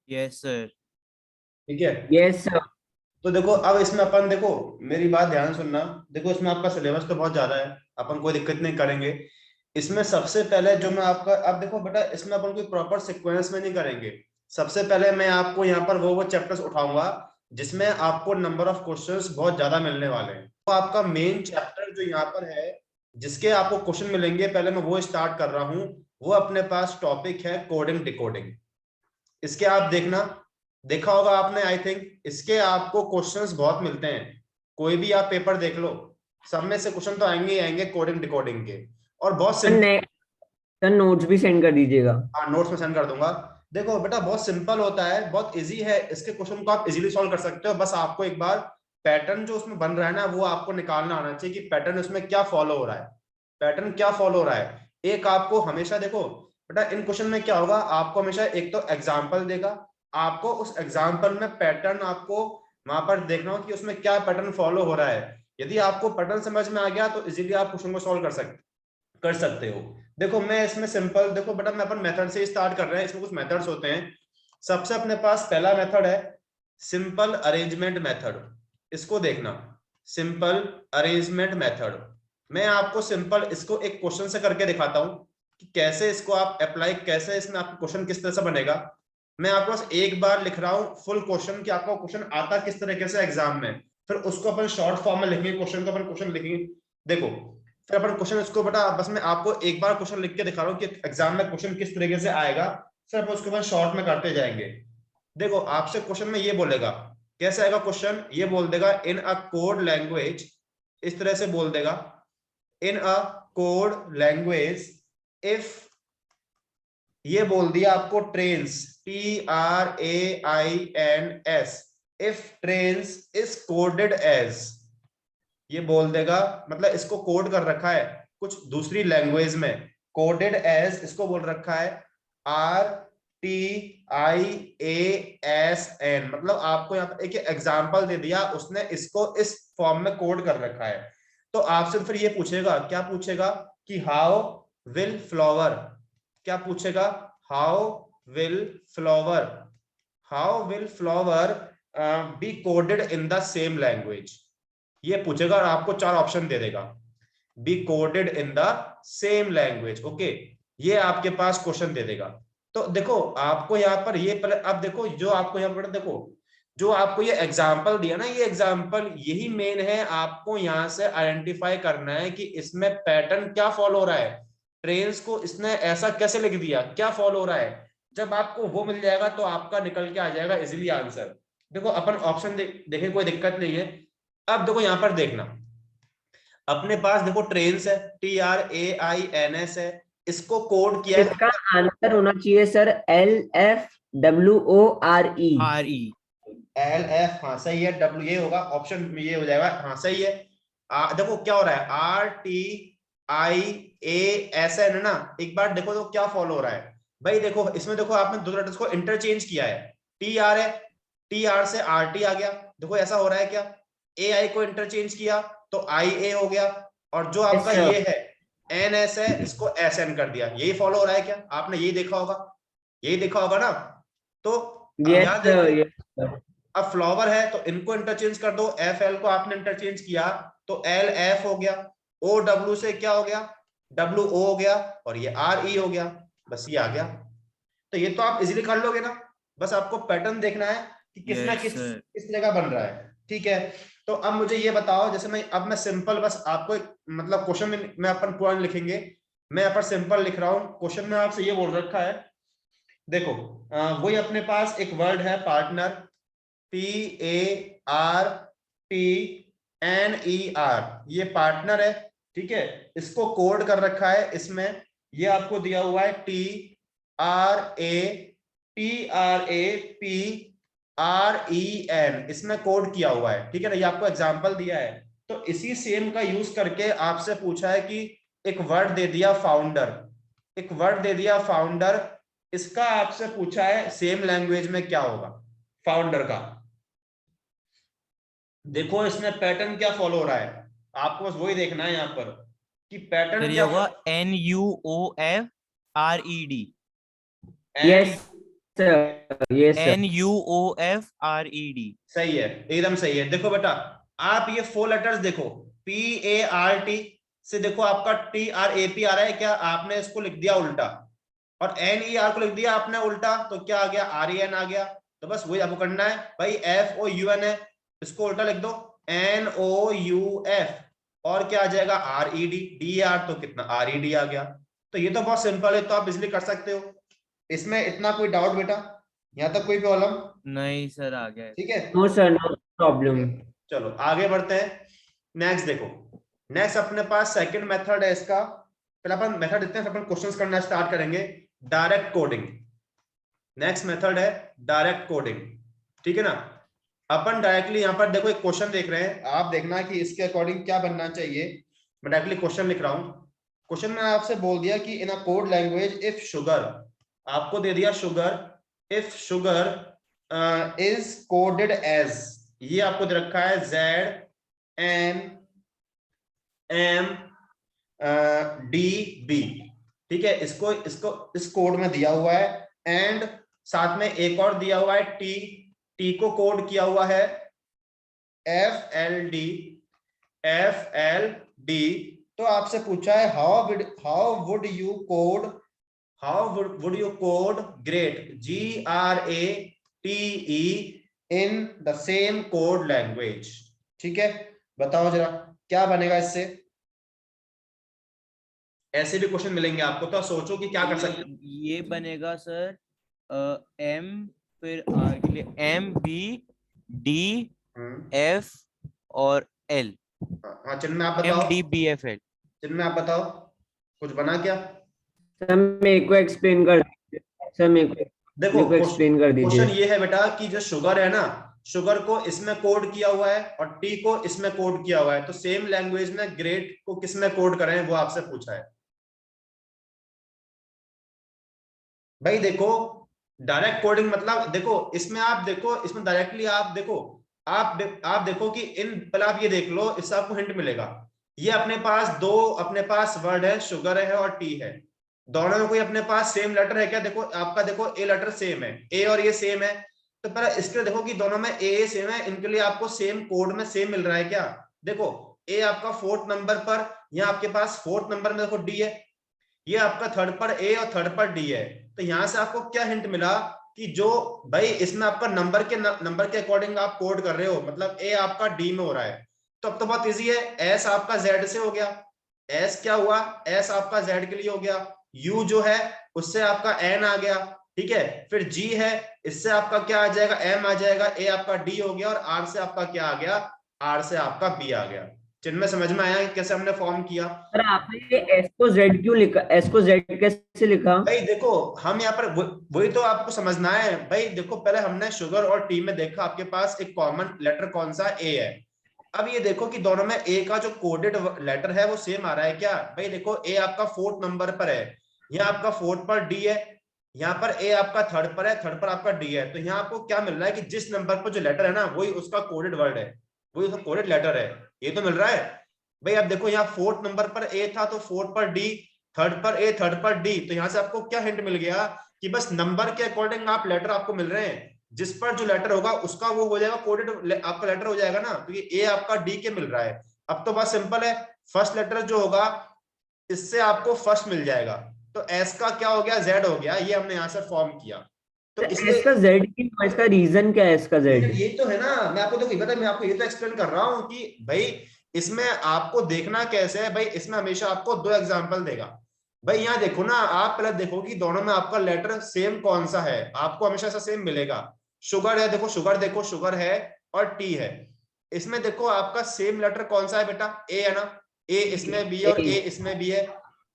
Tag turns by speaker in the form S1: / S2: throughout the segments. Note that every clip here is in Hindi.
S1: Yes sir.
S2: ठीक है।
S3: Yes sir.
S2: तो देखो अब इसमें अपन, देखो मेरी बात ध्यान सुनना, देखो इसमें आपका सिलेबस तो बहुत ज्यादा है, अपन कोई दिक्कत नहीं करेंगे। इसमें सबसे पहले जो मैं आपका, अब देखो बेटा इसमें अपन कोई प्रॉपर सीक्वेंस में नहीं करेंगे। सबसे पहले मैं आपको यहाँ पर वो चैप्टर्स उठाऊंगा जिसमें आपको नंबर ऑफ क्वेश्चंस बहुत ज्यादा मिलने वाले हैं। तो आपका मेन चैप्टर जो यहाँ पर है जिसके आपको क्वेश्चन मिलेंगे, पहले मैं वो स्टार्ट कर रहा हूँ। वो अपने पास टॉपिक है कोडिंग डिकोडिंग। इसके आप देखना, देखा होगा आपने आई थिंक, इसके आपको क्वेश्चंस बहुत मिलते हैं। कोई भी आप पेपर देख लो, सब में से क्वेश्चन तो आएंगे ही आएंगे कोडिंग डिकोडिंग के, और बहुत सिंपल।
S3: सर नोट्स भी सेंड कर दीजिएगा।
S2: हाँ नोट्स में सेंड कर दूंगा। देखो बेटा बहुत सिंपल होता है, बहुत इजी है, इसके क्वेश्चन को आप इजीली सॉल्व कर सकते हो। बस आपको एक बार पैटर्न जो उसमें बन रहा है ना, वो आपको निकालना आना चाहिए कि पैटर्न उसमें क्या फॉलो हो रहा है। पैटर्न क्या फॉलो हो रहा है, एक आपको हमेशा देखो बेटा इन क्वेश्चन में क्या होगा, आपको हमेशा एक तो एग्जाम्पल देगा, आपको उस एग्जाम्पल में पैटर्न आपको वहां पर देखना हो कि उसमें क्या पैटर्न फॉलो हो रहा है। यदि आपको पैटर्न समझ में आ गया तो इजीली आप क्वेश्चन को सॉल्व कर सकते हो। देखो मैं इसमें सिंपल, देखो बेटा मैं अपन मेथड से स्टार्ट कर रहे हैं, इसमें कुछ मेथड्स होते हैं। सबसे अपने पास पहला मेथड है सिंपल अरेंजमेंट मेथड। इसको देखना, सिंपल अरेंजमेंट मेथड। मैं आपको सिंपल इसको एक क्वेश्चन से करके दिखाता हूं कि कैसे इसको आप अप्लाई, कैसे इसमें आपका क्वेश्चन किस तरह से बनेगा। मैं आपको बस एक बार लिख रहा हूं फुल क्वेश्चन कि आपका क्वेश्चन आता किस तरीके से एग्जाम में, फिर उसको अपन शॉर्ट फॉर्म में लिखेंगे, क्वेश्चन को अपन क्वेश्चन लिखेंगे। देखो फिर अपन क्वेश्चन इसको बेटा, बस मैं आपको एक बार क्वेश्चन लिख के दिखा रहा हूँ कि एग्जाम में क्वेश्चन किस तरीके से आएगा, फिर अपन उसके बाद शॉर्ट में करते जाएंगे। देखो आपसे क्वेश्चन में ये बोलेगा, कैसे आएगा क्वेश्चन, ये बोल देगा इन अ कोड लैंग्वेज, इस तरह से बोल देगा in a code language if, ये बोल दिया आपको trains, TRAINS, if trains is coded as, ये बोल देगा मतलब इसको कोड कर रखा है कुछ दूसरी लैंग्वेज में, कोडेड एज इसको बोल रखा है RTIASN, मतलब आपको यहाँ पर एक एग्जाम्पल दे दिया उसने, इसको इस फॉर्म में कोड कर रखा है। तो आपसे फिर ये पूछेगा, क्या पूछेगा कि हाउ विल फ्लावर, क्या पूछेगा, how will flower, how will flower be coded in the same language, ये पूछेगा और आपको चार ऑप्शन दे देगा, be coded in the same language. Okay, ये आपके पास क्वेश्चन दे देगा। तो देखो आपको यहाँ पर ये अब देखो जो आपको यहाँ पर देखो, जो आपको ये एग्जाम्पल दिया ना, ये एग्जाम्पल यही मेन है, आपको यहाँ से आइडेंटिफाई करना है कि इसमें पैटर्न क्या फॉलो हो रहा है, ट्रेन्स को इसने ऐसा कैसे लिख दिया, क्या फॉलो हो रहा है। जब आपको वो मिल जाएगा तो आपका निकल के आ जाएगा इजिली आंसर। देखो अपन ऑप्शन देखें, कोई दिक्कत नहीं है। अब देखो यहां पर देखना, अपने पास देखो ट्रेन्स है, TRAINS है, इसको कोड किया है,
S3: इसका आंसर होना चाहिए सर LFWORE।
S2: LF, हाँ सही है, डब्ल्यू ये होगा ऑप्शन, ये हो जाएगा, हाँ सही है। देखो क्या हो रहा है, RTIASN है ना, एक बार देखो तो क्या फॉलो हो रहा है भाई। देखो इसमें देखो आपने दो लेटर्स को इंटरचेंज किया है, TR है, TR से RT आ गया, देखो ऐसा हो रहा है क्या, AI को इंटरचेंज किया तो IA हो गया, और जो आपका ये है NS है, इसको SN कर दिया, यही फॉलो हो रहा है क्या, आपने यही देखा होगा, यही देखा होगा ना। तो अब
S3: यस
S2: यहां
S3: सर।
S2: देखो,
S3: यस सर।
S2: अब फ्लावर है तो इनको इंटरचेंज कर दो, FL को आपने इंटरचेंज किया तो LF हो गया, OW से क्या हो गया, WO हो गया, और ये RE हो गया, बस ये आ गया। तो ये तो आप इजीली कर लोगे ना, बस आपको पैटर्न देखना है कि किस में
S1: यस
S2: किस
S1: सर।
S2: किस जगह बन रहा है। ठीक है, तो अब मुझे ये बताओ, जैसे मैं सिंपल बस आपको मतलब क्वेश्चन में अपन पॉइंट लिखेंगे, मैं यहाँ पर सिंपल लिख रहा हूँ, क्वेश्चन में आपसे ये बोल रखा है, देखो वही अपने पास एक वर्ड है पार्टनर, PARTNER, ये पार्टनर है। ठीक है, इसको कोड कर रखा है इसमें, ये आपको दिया हुआ है TRAPREN, इसमें कोड किया हुआ है। ठीक है ना, ये आपको एग्जांपल दिया है, तो इसी सेम का यूज करके आपसे पूछा है कि एक वर्ड दे दिया फाउंडर, एक वर्ड दे दिया फाउंडर, इसका आपसे पूछा है सेम लैंग्वेज में क्या होगा फाउंडर का। देखो इसमें पैटर्न क्या फॉलो हो रहा है, आपको बस वही देखना है यहाँ पर कि
S1: सर
S2: पैटर्न
S1: ये
S2: क्या
S1: होगा NUOFRED।
S2: एन
S3: यस सर, ये सर।
S1: NUOFRED।
S2: सही है, एकदम सही है। देखो बेटा, आप ये 4 लेटर्स देखो, PART से देखो आपका TRAP आ रहा है क्या, आपने इसको लिख दिया उल्टा, और NER को लिख दिया आपने उल्टा, तो क्या आ गया, REN आ गया। तो बस वही आपको करना है भाई, FOUN है, इसको उल्टा लिख दो, NOUF, और क्या आ जाएगा, RED, DER, तो कितना RED आ गया। तो ये तो बहुत सिंपल है, तो आप इजिली कर सकते हो, इसमें इतना कोई डाउट बेटा, यहाँ तक कोई प्रॉब्लम?
S1: नहीं सर, आ गया।
S2: ठीक है,
S3: नो सर, नो प्रॉब्लम।
S2: चलो आगे बढ़ते हैं। नेक्स्ट देखो, नेक्स्ट अपने पास सेकंड मेथड है इसका। पहले अपन मेथड देखते हैं, फिर अपन क्वेश्चंस करना स्टार्ट करेंगे। डायरेक्ट कोडिंग, नेक्स्ट मेथड है डायरेक्ट कोडिंग, ठीक है ना। अपन डायरेक्टली यहाँ पर देखो एक क्वेश्चन देख रहे हैं, आप देखना कि इसके अकॉर्डिंग क्या बनना चाहिए। मैं डायरेक्टली क्वेश्चन लिख रहा हूँ। क्वेश्चन में आपसे बोल दिया कि in a code language if sugar, आपको दे दिया sugar, if sugar is coded as, ये आपको दे रखा है ZNMDB, ठीक है। इसको इसको इस कोड में दिया हुआ है, एंड साथ में एक और दिया हुआ है टी को कोड किया हुआ है FLD। तो आपसे पूछा है how would you code great GRATE in the same code language, ठीक है। बताओ जरा क्या बनेगा इससे। ऐसे भी क्वेश्चन मिलेंगे आपको, तो सोचो कि क्या कर सकते हैं।
S1: ये बनेगा सर M, फिर R के लिए MBDF और L,
S2: हाँ चिन्ह में आप बताओ,
S1: MDBFL।
S2: चिन्ह में आप बताओ कुछ बना क्या।
S3: सर मेरे को एक्सप्लेन कर दीजिए। सर
S2: देखो
S3: मेरे को एक्सप्लेन कर दीजिए।
S2: क्वेश्चन ये है बेटा कि जो शुगर है ना, शुगर को इसमें कोड किया हुआ है और टी को इसमें कोड किया हुआ है, तो सेम लैंग्वेज में ग्रेट को किसमें कोड करें, वो आपसे पूछा है। भाई देखो, डायरेक्ट कोडिंग मतलब देखो, इसमें आप देखो, इसमें डायरेक्टली आप देखो, आप देखो कि इन, पहले आप ये देख लो, इससे आपको हिंट मिलेगा। ये अपने पास दो, अपने पास वर्ड है, शुगर है और टी है, दोनों में कोई अपने पास सेम लेटर है क्या। देखो आपका, देखो ए लेटर सेम है, ए और ये सेम है, तो पहले इसके देखो कि दोनों में ए सेम है, इनके लिए आपको सेम कोड में सेम मिल रहा है क्या। देखो ए आपका 4th नंबर पर, यहाँ आपके पास 4th नंबर में देखो डी है, ये आपका थर्ड पर ए और थर्ड पर डी है। तो यहां से आपको क्या हिंट मिला कि जो भाई इसमें आपका नंबर के अकॉर्डिंग आप कोड कर रहे हो, मतलब ए आपका डी में हो रहा है। तो अब तो बहुत इजी है, एस आपका जेड से हो गया, एस क्या हुआ, एस आपका जेड के लिए हो गया, यू जो है उससे आपका एन आ गया, ठीक है। फिर जी है, इससे आपका क्या आ जाएगा, एम आ जाएगा, ए आपका डी हो गया, और आर से आपका क्या आ गया, आर से आपका बी आ गया। चिन्ह में समझ में आया कि कैसे हमने फॉर्म किया।
S3: सर आपने ये एस को जेड क्यों लिखा, एस को जेड कैसे लिखा?
S2: भाई देखो, हम यहाँ पर वही तो आपको समझना है भाई। देखो पहले हमने शुगर और टी में देखा आपके पास एक कॉमन लेटर कौन सा, ए है। अब ये देखो कि दोनों में ए का जो कोडेड लेटर है वो सेम आ रहा है क्या। भाई देखो ए आपका 4th नंबर पर है, यहाँ आपका 4th पर डी है, यहाँ पर ए आपका 3rd पर है, 3rd पर आपका डी है। तो यहाँ आपको क्या मिल रहा है कि जिस नंबर पर जो लेटर है ना, वही उसका कोडेड वर्ड है, वही उसका कोडेड लेटर है, ये तो मिल रहा है। भाई अब देखो यहाँ 4th नंबर पर ए था, तो 4th पर डी, 3rd पर ए, 3rd पर डी। तो यहाँ से आपको क्या हिंट मिल गया कि बस नंबर के अकॉर्डिंग आप लेटर आपको मिल रहे हैं, जिस पर जो लेटर होगा उसका वो हो जाएगा कोडेड आपका लेटर हो जाएगा ना। तो ये ए आपका डी के मिल रहा है। अब तो बहुत सिंपल है, फर्स्ट लेटर जो होगा इससे आपको फर्स्ट मिल जाएगा, तो एस का क्या हो गया, जेड हो गया। ये हमने यहाँ से फॉर्म किया, तो इसलिए
S3: इसका जेड क्यों, इसका रीजन क्या है इसका जेड?
S2: ये तो है ना, मैं आपको देखो पता है, मैं आपको ये तो एक्सप्लेन कर रहा हूँ कि भाई इसमें आपको देखना कैसे है। भाई इसमें हमेशा आपको 2 एग्जांपल देगा। भाई यहाँ देखो ना, आप पहले देखो कि दोनों में आपका लेटर सेम कौन सा है, आपको हमेशा ऐसा सेम मिलेगा। शुगर है, देखो शुगर, देखो शुगर है और टी है, इसमें देखो आपका सेम लेटर कौन सा है बेटा, ए है ना, ए इसमें भी है और ए इसमें भी है।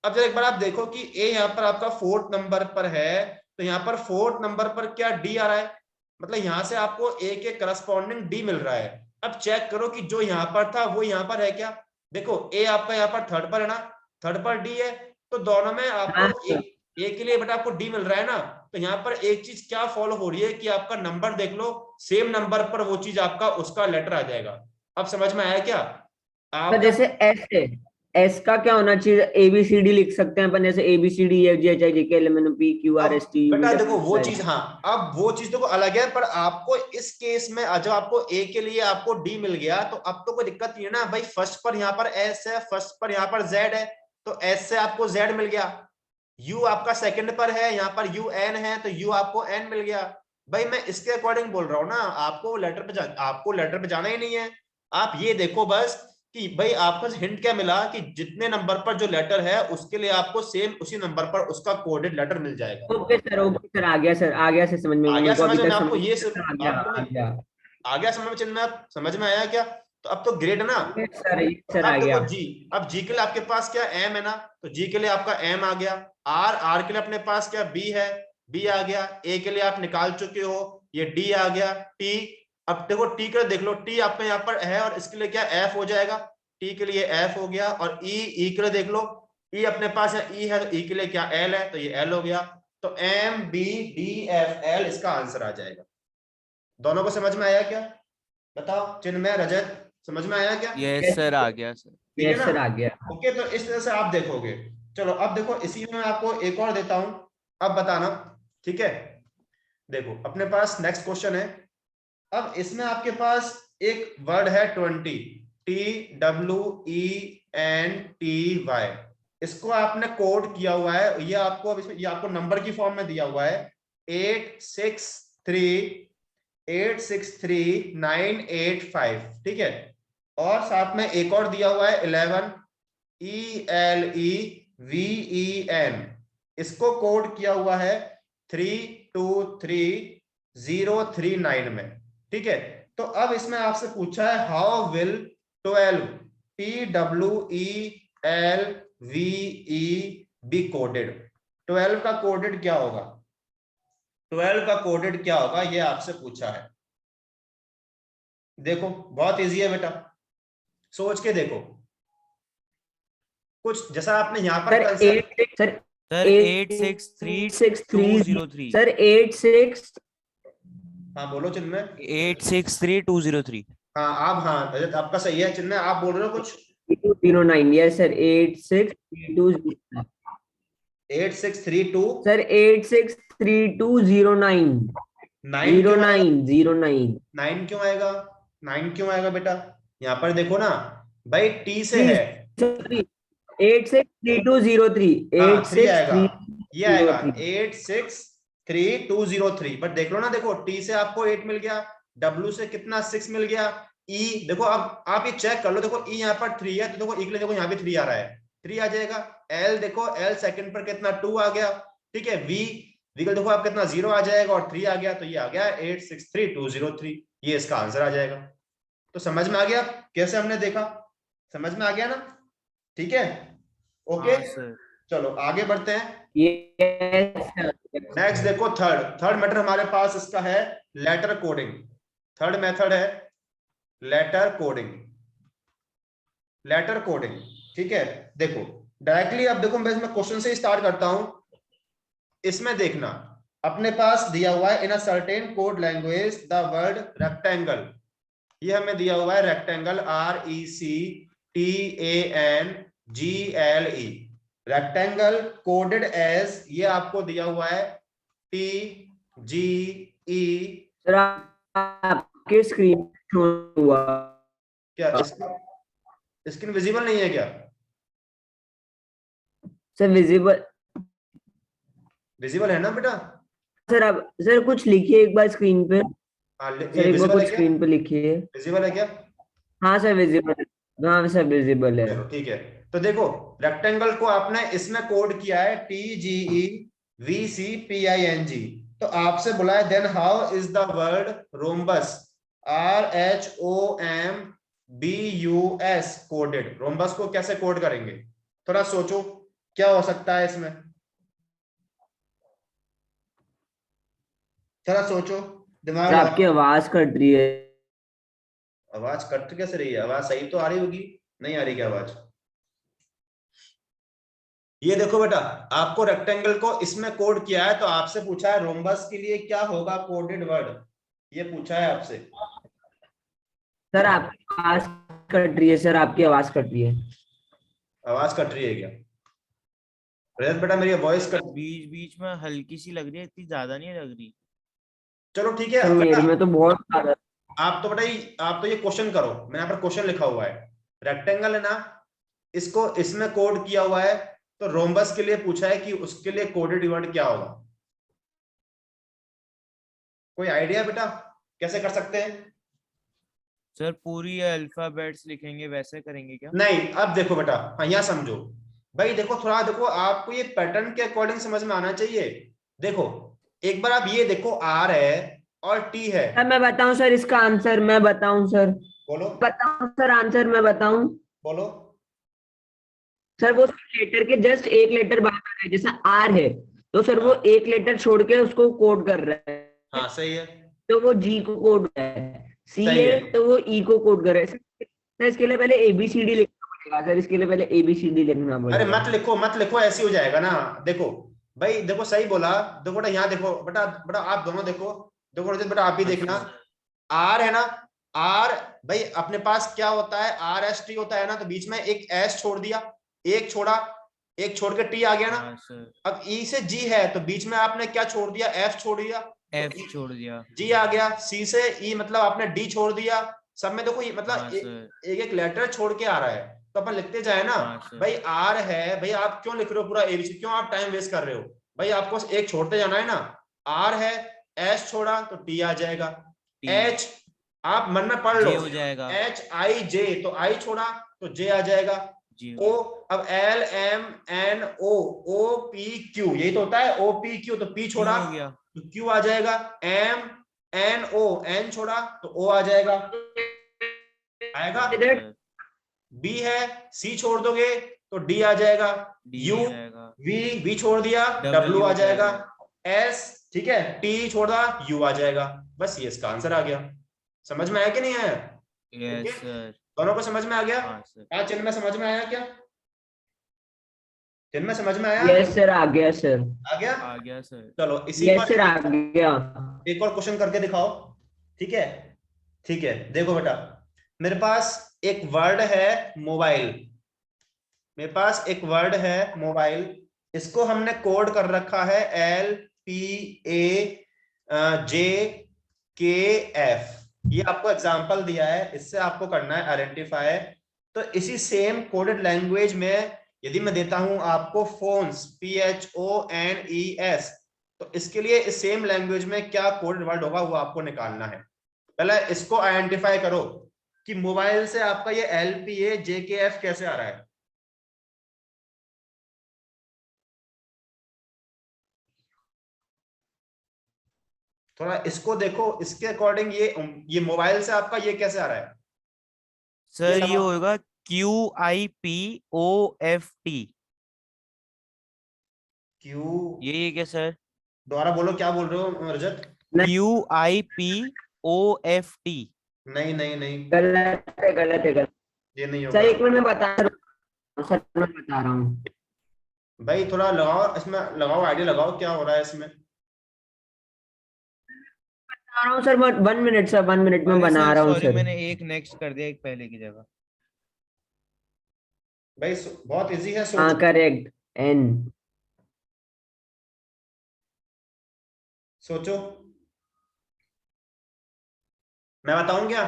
S2: अब जब एक बार आप देखो कि ए यहाँ पर आपका 4th नंबर पर है, तो यहाँ पर 4th नंबर पर क्या डी आ रहा है, मतलब यहां से आपको ए के करस्पॉन्डिंग डी मिल रहा है। अब चेक करो कि जो यहां पर था वो यहां पर है क्या। देखो ए आपका यहाँ पर 3rd पर है ना, 3rd पर डी है, तो दोनों में आपको ए के लिए बेटा आपको डी मिल रहा है ना। तो यहाँ पर एक चीज क्या फॉलो हो रही है कि आपका नंबर देख लो, सेम नंबर पर वो चीज आपका उसका लेटर आ जाएगा। अब समझ में आया क्या
S3: तो
S2: आपका।
S3: जैसे एस है, एस का क्या होना चाहिए? ABCD लिख सकते हैं अपन, जैसे ABCD FGHIJKLMNOP QRST
S2: बेटा देखो वो चीज, हाँ अब वो चीज देखो अलग है, पर आपको इस केस में जब आपको ए के लिए आपको डी मिल गया तो अब तो कोई दिक्कत नहीं है ना भाई। फर्स्ट पर यहाँ पर एस है, फर्स्ट पर यहाँ पर जेड है, तो एस से आपको जेड मिल गया। यू आपका सेकंड पर है, यहाँ पर यू एन है, तो यू आपको एन मिल गया। भाई मैं इसके अकॉर्डिंग बोल रहा हूँ ना, आपको लेटर पे जाना ही नहीं है। आप ये देखो बस कि भाई आपको हिंट क्या मिला कि जितने नंबर पर जो लेटर है उसके लिए आपको सेम उसी नंबर पर उसका कोडेड लेटर मिल जाएगा।
S3: ओके सर, आ गया सर, आ गया सर समझ में,
S2: आ गया
S3: उनको अभी
S2: समझ में
S3: तक
S2: आपको?
S3: समझ
S2: ये
S3: नहीं
S2: सिर्फ
S3: आया, आ गया
S2: आपको
S3: आ
S2: नहीं
S3: गया।
S2: आ गया समझ में? चिन्ह में आप समझ में आया क्या? तो अब तो ग्रेड है ना।
S3: सर आ
S2: अब
S3: गया।
S2: देखो जी, अब जी के लिए आपके पास क्या एम है ना, तो जी के लिए आपका एम आ गया। आर के लिए अपने पास क्या बी है, बी आ गया। ए के लिए आप निकाल चुके हो, ये डी आ गया। टी, अब देखो टी के लिए देख लो, टी आपके यहाँ पर है और इसके लिए क्या एफ हो जाएगा। टी के लिए एफ हो गया। और ई के लिए देख लो, ई अपने पास है, ई है, तो ई के लिए क्या एल है, तो ये एल हो गया। तो M B D F L इसका आंसर आ जाएगा। दोनों को समझ में आया क्या? बताओ चिन्मय, रजत, समझ में आया क्या?
S1: यस सर, आ गया सर।
S2: ठीक है
S3: यस
S2: ना?
S3: सर, आ गया।
S2: ओके, तो इस तरह से आप देखोगे। चलो अब देखो, इसी में मैं आपको एक और देता हूं, अब बताना। ठीक है, देखो अपने पास नेक्स्ट क्वेश्चन है। अब इसमें आपके पास एक वर्ड है 20, TWENTY। इसको आपने कोड किया हुआ है, ये आपको अब इसमें ये आपको नंबर की फॉर्म में दिया हुआ है 863 ठीक है। और साथ में एक और दिया हुआ है 11 ELEVEN। इसको कोड किया हुआ है 323039 में। ठीक है, तो अब इसमें आपसे पूछा है how will 12 TWELVE be coded. 12 का कोडेड क्या होगा? 12 का कोडेड क्या होगा, ये आपसे पूछा है। देखो बहुत इजी है बेटा, सोच के देखो। कुछ जैसा आपने यहाँ पर
S3: सर
S2: कंसेप्ट,
S1: सर
S3: 863203
S1: 863
S3: सर 86।
S2: हाँ बोलो चिन्मय।
S1: 863 203।
S2: हाँ आप, हाँ रजत आपका सही है। चिन्मय आप बोल रहे हो कुछ?
S3: 3209, यस सर 863209
S2: 8632
S3: सर 863209
S2: 9 क्यों आएगा?
S3: 0909
S2: 9 क्यों आएगा? 9 क्यों आएगा बेटा? यहाँ पर देखो ना भाई, टी से है।
S3: 863203
S2: हाँ 3 आएगा, ये आएगा
S3: 863203।
S2: 863203। बट देख लो ना, देखो टी से आपको 8 मिल गया, डब्ल्यू से कितना 6 मिल गया। ई देखो, अब आप ये चेक कर लो, देखो ई यहाँ पर 3 है, तो देखो ई के लिए देखो यहाँ भी 3 आ रहा है, 3 आ जाएगा। एल देखो, एल सेकंड पर कितना 2 आ गया। ठीक है, वी वी देखो आप कितना 0 आ जाएगा और 3 आ गया, तो ये आ गया 863203। ये इसका आंसर आ जाएगा। तो समझ में आ गया कैसे हमने देखा? समझ में आ गया ना? ठीक है, ओके।
S1: हाँ सर।
S2: चलो आगे बढ़ते हैं।
S3: यस
S2: नेक्स्ट देखो, थर्ड मेथड हमारे पास इसका है लेटर कोडिंग। थर्ड मेथड है लेटर कोडिंग। लेटर कोडिंग, ठीक है। देखो डायरेक्टली, अब देखो मैं इसमें क्वेश्चन से ही स्टार्ट करता हूं। इसमें देखना, अपने पास दिया हुआ है in a certain code language the word rectangle. ये हमें दिया हुआ है rectangle, RECTANGLE। Rectangle coded as, ये आपको दिया हुआ है TGE।
S3: सर आपके स्क्रीन हुआ
S2: क्या स्क्रीन विजिबल नहीं है क्या?
S3: Sir visible.
S2: विजिबल है ना बेटा?
S3: सर अब सर कुछ लिखिए एक बार स्क्रीन पे।
S2: हाँ,
S3: सर
S2: ये
S3: एक बार
S2: विजिबल
S3: कुछ
S2: है क्या?
S3: स्क्रीन पे लिखिए।
S2: विजिबल है क्या?
S3: हाँ सर विजिबल, हाँ सर विजिबल है।
S2: चलो ठीक है, तो देखो रेक्टेंगल को आपने इसमें कोड किया है TGEVCPING। तो आपसे बोला है then how is the word rhombus, RHOMBUS coded. Rhombus को कैसे कोड करेंगे? थोड़ा सोचो क्या हो सकता है इसमें, थोड़ा सोचो, दिमाग
S3: सर
S2: लगा।
S3: आपकी आवाज कट रही है।
S2: आवाज कट कैसे रही है? आवाज सही तो आ रही होगी, नहीं आ रही क्या आवाज? ये देखो बेटा, आपको रेक्टेंगल को इसमें कोड किया है, तो आपसे पूछा है रोम्बस के लिए क्या होगा कोडेड वर्ड, ये पूछा है आपसे।
S3: सर आपकी आवाज कट रही है, सर आपकी आवाज कट रही है।
S2: आवाज कट रही है क्या रजत बेटा? मेरी वॉइस कट,
S1: बीच बीच में हल्की सी लग रही है, इतनी ज्यादा नहीं लग रही।
S2: चलो ठीक है
S3: सर
S2: बेटा।
S3: मेरे में तो बहुत सारा।
S2: आप तो बेटा आप तो ये क्वेश्चन करो, मैंने यहाँ पर क्वेश्चन लिखा हुआ है, रेक्टेंगल है ना, इसको इसमें कोड किया हुआ है, तो रोम्बस के लिए पूछा है कि उसके लिए कोडेड वर्ड क्या होगा? कोई आइडिया बेटा कैसे कर सकते हैं?
S1: सर पूरी अल्फाबेट्स लिखेंगे वैसे करेंगे क्या?
S2: नहीं, अब देखो बेटा, हाँ यहाँ समझो भाई, देखो थोड़ा देखो, आपको ये पैटर्न के अकॉर्डिंग समझ में आना चाहिए। देखो एक बार आप ये देखो, आर है और टी है।
S3: सर मैं बताऊं सर इसका आंसर, मैं बताऊं सर,
S2: बोलो
S3: बताऊं सर आंसर, मैं बताऊं
S2: बोलो।
S3: सर। वो लेटर के जस्ट एक लेटर बाहर है, जैसे आर है तो सर वो
S2: हाँ
S3: एक लेटर छोड़ के उसको कोड कर रहा है,
S2: हाँ सही है,
S3: तो वो जी को कोड कर रहा है। सी
S2: सही
S3: है
S2: है।
S3: तो वो ई को कोड कर रहा है। सर इसके लिए पहले एबीसीडी लिखना पड़ेगा सर, इसके लिए पहले एबीसीडी लिखना
S2: अरे
S3: पड़ेगा।
S2: मत लिखो मत लिखो, ऐसे हो जाएगा ना। देखो भाई, देखो सही बोला। देखो बेटा यहाँ देखो बेटा, बेटा आप दोनों देखो, देखो रजत बेटा आप भी देखना। आर है ना, आर भाई अपने पास क्या होता है, आर एस टी होता है ना, तो बीच में एक एस छोड़ दिया, एक छोड़ा, एक छोड़ के टी आ गया ना।
S1: हाँ सर।
S2: अब ई से जी है तो बीच में आपने क्या छोड़ दिया, एफ छोड़ दिया,
S1: एफ छोड़ दिया।
S2: जी आ गया। सी से ई मतलब आपने डी छोड़ दिया। सब में देखो ये मतलब
S1: हाँ सर।
S2: एक एक लेटर छोड़ के आ रहा है, तो अपन लिखते जाए ना।
S1: हाँ सर।
S2: भाई आर है, भाई आप क्यों लिख रहे हो पूरा एबीसी, क्यों आप टाइम वेस्ट कर रहे हो? भाई आपको एक छोड़ते जाना है ना। आर है, एस छोड़ा तो टी आ जाएगा,
S1: टी
S2: एच आप मन में पढ़ लो,
S1: जे हो जाएगा।
S2: एच आई जे तो आई छोड़ा तो जे आ जाएगा।
S1: जी
S2: ओ अब L M N O, O P Q, यही तो होता है, ओ पी क्यू तो पी
S1: क्यू
S2: छोड़ा
S1: हो गया।
S2: तो क्यू आ जाएगा। एम एन ओ, एन छोड़ा तो ओ आ जाएगा, आएगा।
S1: हाँ सर।
S2: बी है, सी छोड़ दोगे तो डी आ जाएगा।
S1: डी
S2: यू,
S1: आ जाएगा।
S2: वी छोड़ दिया डब्ल्यू
S1: डब्ल्यू
S2: आ
S1: आ
S2: जाएगा।
S1: जाएगा।
S2: एस ठीक है, टी छोड़ा यू आ जाएगा। बस ये इसका आंसर आ गया। समझ में आया कि नहीं आया? Okay,
S1: yes sir.
S2: दोनों को समझ में आ गया?
S1: हाँ सर।
S2: क्या चिन्ह में समझ में आया? क्या चिन्ह में समझ में आया?
S3: यस सर, आ गया सर।
S2: आ गया।
S1: आ गया सर।
S2: चलो इसी
S3: यस
S2: पर
S3: सर, आ गया।
S2: एक और क्वेश्चन करके दिखाओ। ठीक है, ठीक है, देखो बेटा, मेरे पास एक वर्ड है मोबाइल, मेरे पास एक वर्ड है मोबाइल, इसको हमने कोड कर रखा है एल पी ए जे के एफ। ये आपको एग्जांपल दिया है, इससे आपको करना है आइडेंटिफाई। तो इसी सेम कोडेड लैंग्वेज में यदि मैं देता हूं आपको फोन्स, PHONES, तो इसके लिए इस सेम लैंग्वेज में क्या कोडेड वर्ड होगा वो आपको निकालना है। पहले इसको आइडेंटिफाई करो कि मोबाइल से आपका ये LPA JKF कैसे आ रहा है। थोड़ा इसको देखो, इसके अकॉर्डिंग ये मोबाइल से आपका ये कैसे आ रहा है? ये
S1: सर ये
S2: लगाओ,
S1: होगा QIPOFT।
S2: क्यू,
S1: ये क्या सर?
S2: दोबारा बोलो क्या बोल रहे हो रजत?
S1: QIPOFT।
S2: नहीं नहीं नहीं,
S3: गलत है, गलत है, गलत।
S2: ये नहीं
S3: सर
S2: होगा।
S3: एक मिनट में बता रहा हूँ सर, मैं बता रहा हूँ।
S2: भाई थोड़ा लगाओ इसमें, लगाओ आइडिया लगाओ क्या हो रहा है इसमें।
S3: बता रहा हूँ सर, 1 मिनट सर, 1 मिनट में
S1: अरे
S3: बना
S1: सर
S3: रहा हूँ
S1: सॉरी,
S3: सर।
S1: मैंने एक नेक्स्ट कर दिया एक पहले की जगह।
S2: भाई बहुत इजी है,
S3: हाँ
S2: सोचो।
S3: Correct, N.
S2: सोचो, मैं बताऊं क्या?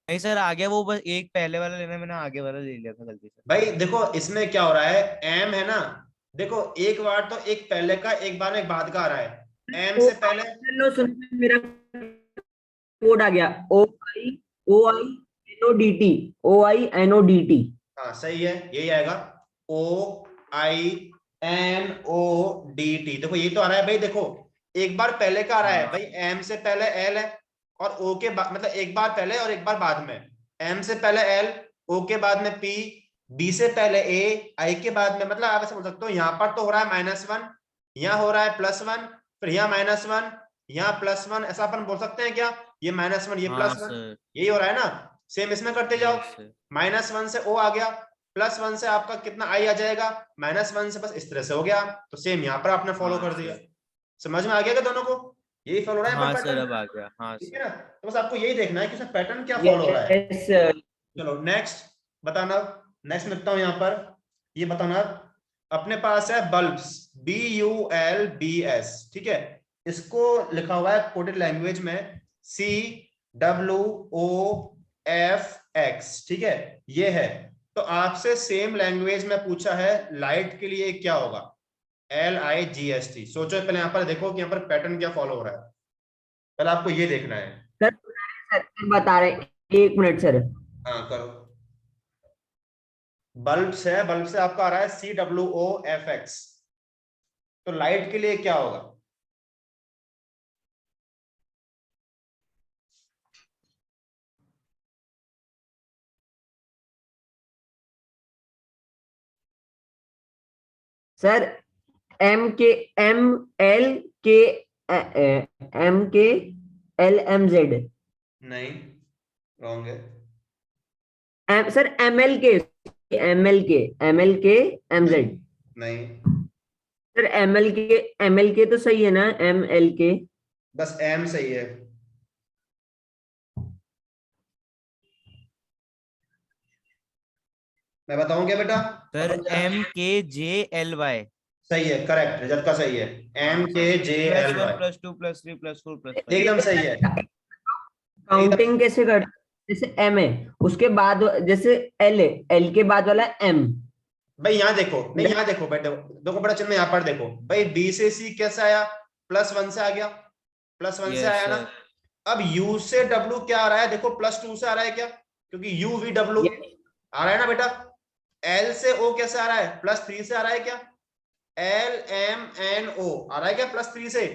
S1: नहीं सर आ गया वो, बस एक पहले वाला लेना, मैंने आगे वाला ले लिया था गलती से।
S2: भाई देखो इसमें क्या हो रहा है, एम है ना, देखो एक बार तो एक पहले का एक बार एक बाद का आ रहा है, एम से पहले।
S3: लो सुन, मेरा कोड आ गया, OINODT, OINODT।
S2: हाँ सही है, यही आएगा, OINODT। देखो यही तो आ रहा है भाई, देखो एक बार पहले का आ रहा है
S1: हाँ
S2: भाई, एम से पहले एल है, और ओ के बाद मतलब एक बार पहले और एक बार बाद में, एम से पहले एल, ओ के बाद में पी, बी से पहले ए, आई के बाद में, मतलब आप ऐसे बोल सकते हो यहाँ पर तो हो रहा है -1, यहाँ हो रहा है +1, फिर यहाँ -1, यहाँ +1, ऐसा अपन बोल सकते हैं क्या? ये -1 ये
S1: हाँ
S2: +1,
S1: सर।
S2: यही हो रहा है ना। सेम इसमें करते जाओ,
S1: यस सर।
S2: -1 से ओ आ गया, +1 से आपका कितना आई आ जाएगा, -1 से, बस इस तरह से हो गया। तो सेम यहाँ पर आपने फॉलो
S1: हाँ
S2: कर दिया।
S1: सर।
S2: समझ में आ गया क्या दोनों को? यही फॉलो हो रहा है
S1: हाँ
S2: पर
S1: सर
S2: पैटर्न।
S1: अब आ गया। हाँ
S2: ठीक
S1: सर।
S2: है ना, तो बस आपको यही देखना है कि उसमें पैटर्न क्या फॉलो हो रहा है।
S3: Yes sir.
S2: चलो नेक्स्ट बताना, नेक्स्ट लिखता हूं यहाँ पर, ये बताना, अपने पास है बल्ब्स, BULBS, ठीक है, इसको लिखा हुआ है कोडेड लैंग्वेज में CWOFX, ठीक है, ये है। तो आपसे सेम लैंग्वेज में पूछा है लाइट के लिए क्या होगा, LIGST। सोचो पहले, यहाँ पर देखो कि यहाँ पर पैटर्न क्या फॉलो हो रहा है, पहले आपको ये देखना है।
S3: सर सर बता रहे हैं, 1 मिनट सर।
S2: हाँ करो। बल्ब से, बल्ब से आपका आ रहा है CWOFX, तो लाइट के लिए क्या होगा?
S3: सर MKLM
S2: नहीं, रॉन्ग है।
S3: सर MLK
S2: नहीं,
S3: सर MLK तो सही है ना, MLK।
S2: बस M सही है। मैं बताऊं क्या बेटा?
S1: सर MKJLY
S2: सही है, करेक्ट, रिजल्ट का सही है,
S1: +1
S2: MKJLY,
S1: +2 +3 +4 +5।
S2: एकदम सही है। एकदम
S3: काउंटिंग कैसे करते हैं? जैसे M है, उसके बाद जैसे L है, L के बाद वाला M।
S2: भाई यहाँ देखो, नहीं यहाँ देखो बेटे, देखो बड़ा चिन्ह यहाँ पर देखो भाई, B से C कैसे आया, +1 से आ गया, +1 से आया ना। अब U से W क्या आ रहा है, देखो +2 से आ रहा है क्या, क्योंकि UVW आ रहा है ना बेटा। L से O कैसे आ रहा है, +3 से आ रहा है क्या, LMNO आ रहा है क्या, +3 से।